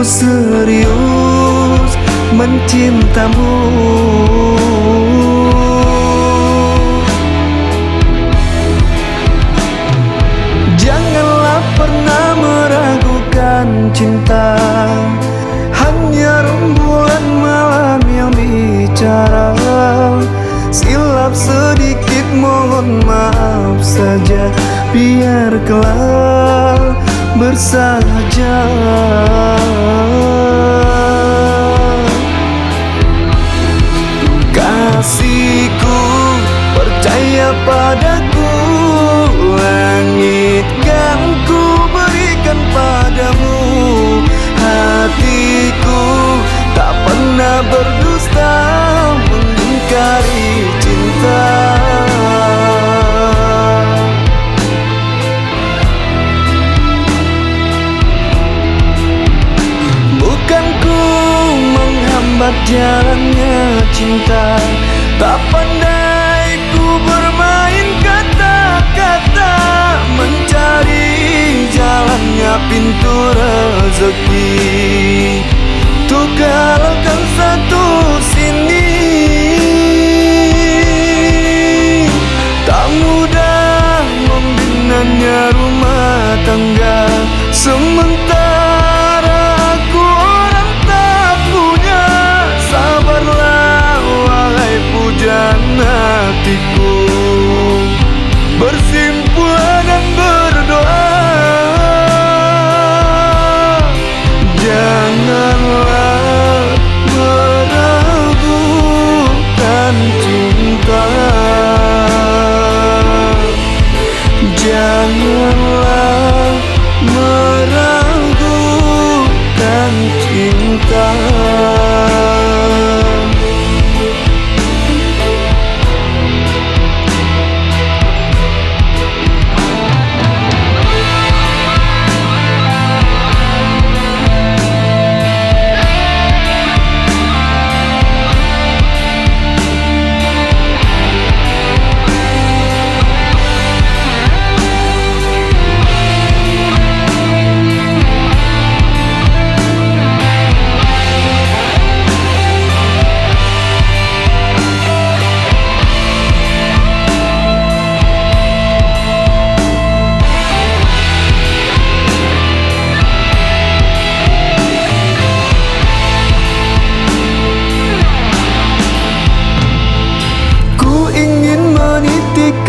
serius mencintamu. Janganlah pernah meragukan cinta, hanya rembulan malam yang bicara. Silap sedikit mohon maaf saja, biar kelak bersahaja. Kasihku, percaya padaku, langit kan ku berikan padamu. Hatiku tak pernah berdusta mengingkari cinta. Bukan ku menghambat jalannya cinta, tak pandai ku bermain kata-kata, mencari jalannya pintu rezeki. Tuh galaukan satu sini, tak mudah membinanya rumah tangga. Sementara aku orang tak punya, sabarlah wahai pujaan hatiku. Bersimpulah dan berdoa, janganlah meragukan cinta. Janganlah meragukan cinta.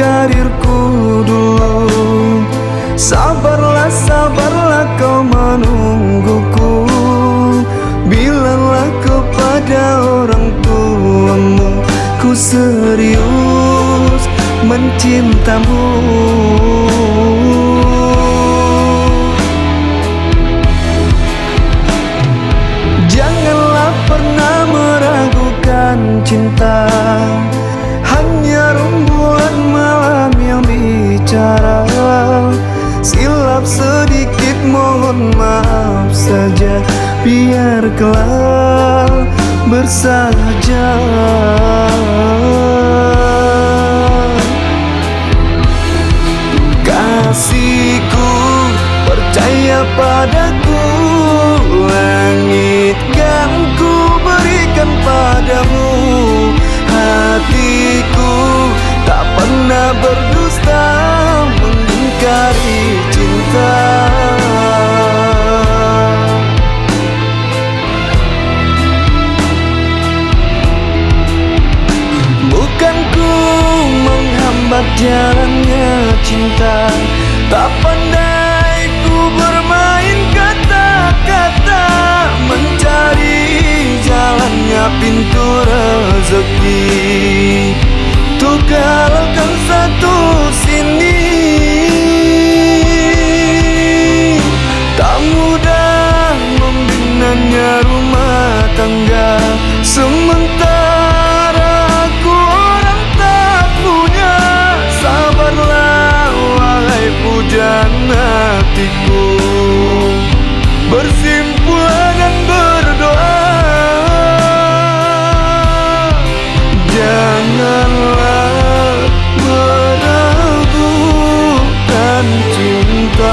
Karirku dulu, sabarlah, sabarlah kau menungguku. Bilanglah kepada orang tuamu, ku serius mencintamu. Janganlah pernah meragukan cinta, hanya rembulan malam yang bicara. Silap sedikit mohon maaf saja, biar kelak bersahaja. Kasihku, percaya padaku, langit kan ku berikan padamu. Hatiku tak pernah berdusta mengingkari cinta. Bukan ku menghambat jalannya cinta, tak pandai ku bermain kata-kata, mencari jalannya pintu rezeki. Tuh galaukan satu sini, tak mudah membinanya rumah tangga. Sementara aku orang tak punya, sabarlah wahai pujaan hatiku. Bersimpulah dan berdoa, janganlah meragukan cinta.